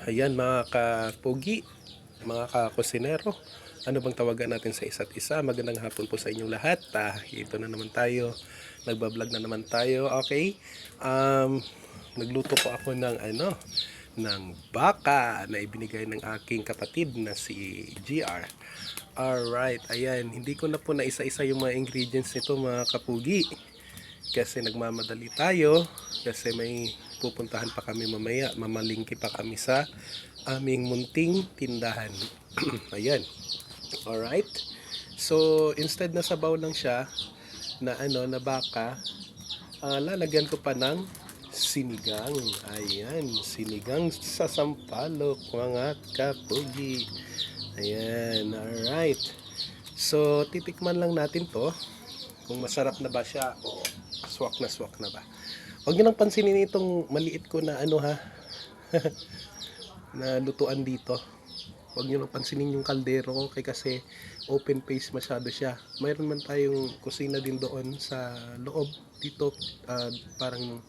Ayan mga kapugi, mga kakusinero. Ano bang tawagan natin sa isa't isa? Magandang hapon po sa inyong lahat. Ito na naman tayo. Nagbablog na naman tayo. Okay? Nagluto ko ako ng ng baka na ibinigay ng aking kapatid na si GR. Alright, ayan. Hindi ko na po na isa-isa yung mga ingredients nito mga kapugi. Kasi nagmamadali tayo kasi may pupuntahan pa kami mamaya, mamalingki pa kami sa aming munting tindahan. Ayan. Alright. So instead na sabaw lang siya na na baka, lalagyan ko pa ng sinigang. Ayan, sinigang sa sampalok mga kapugi. Ayan, alright. So titikman lang natin to kung masarap na ba siya o swak na ba. Huwag niyo nang pansinin itong maliit ko na na lutuan dito. Huwag niyo nang pansinin yung kaldero ko kasi open face masyado siya. Mayroon man tayong kusina din doon sa loob dito, parang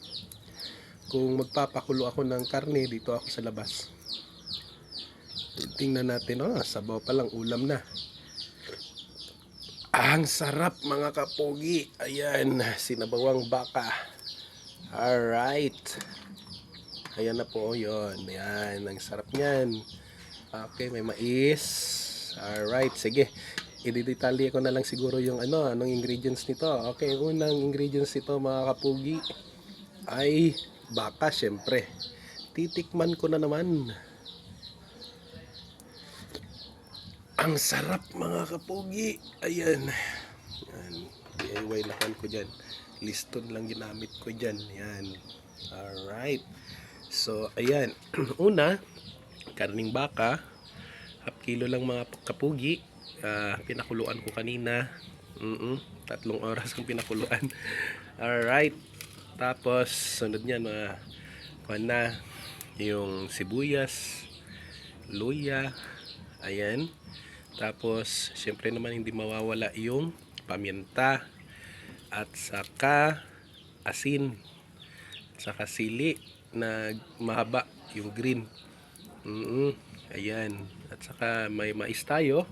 kung magpapakulo ako ng karne dito ako sa labas. Tingnan natin, sabaw pa lang, ulam na. Ang sarap mga kapogi. Ayan, sinabawang baka. Alright. Ayan na po yun. Ayan, ang sarap niyan. Okay, may mais. Alright, sige. Ididetalye ko na lang siguro yung anong ingredients nito. Okay, unang ingredients nito mga kapogi ay baka, syempre. Titikman ko na naman. Ang sarap mga kapogi. Ayan. Yan. DIY lakan ko dyan. Liston lang ginamit ko dyan. Yan. Alright. So, ayan. Una, karning baka. Half kilo lang mga kapugi. Pinakuluan ko kanina. 3 oras ang pinakuluan. Alright. Tapos, sunod niyan na yung sibuyas, luya. Ayan. Tapos, syempre naman hindi mawawala yung paminta at saka asin, saka sili na mahaba, yung green. Ayan. At saka may mais tayo.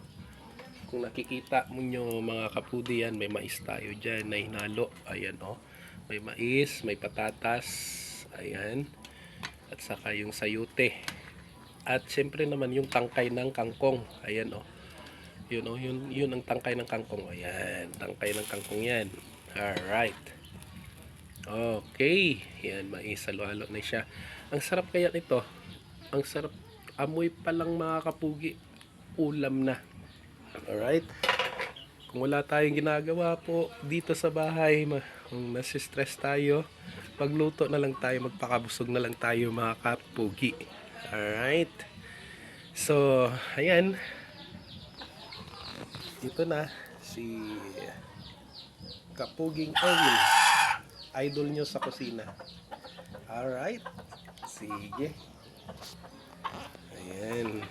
Kung nakikita mo nyo mga kapudi yan, may mais tayo dyan na hinalo. Ayan may mais, may patatas. Ayan. At saka yung sayute. At syempre naman yung tangkay ng kangkong. Ayan yun ang tangkay ng kangkong. Ayan, tangkay ng kangkong yan. Alright. Okay. Yan, maisalo-halo na siya. Ang sarap kaya nito. Ang sarap. Amoy pa lang mga kapugi. Ulam na. Alright. Kung wala tayong ginagawa po dito sa bahay, kung nasistress tayo, pagluto na lang tayo, magpakabusog na lang tayo mga kapugi. Alright. So, ayan. Ito na si Kapuging Erwin, idol nyo sa kusina. Alright. Sige. Ayan.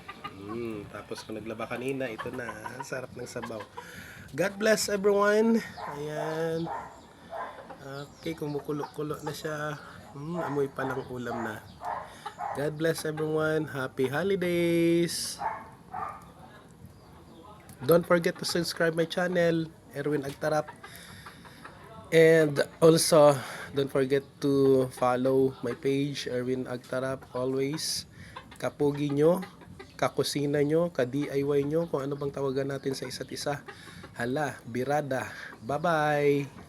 Tapos kung naglaba kanina, ito na. Sarap ng sabaw. God bless everyone. Ayan. Okay, kumukulo-kulo na siya. Amoy pa lang ulam na. God bless everyone. Happy holidays. Don't forget to subscribe my channel, Erwin Agtarap. And also, don't forget to follow my page, Erwin Agtarap. Always, kapugi nyo, kakusina nyo, ka-DIY nyo, kung ano bang tawagan natin sa isa't isa. Hala, birada. Bye-bye!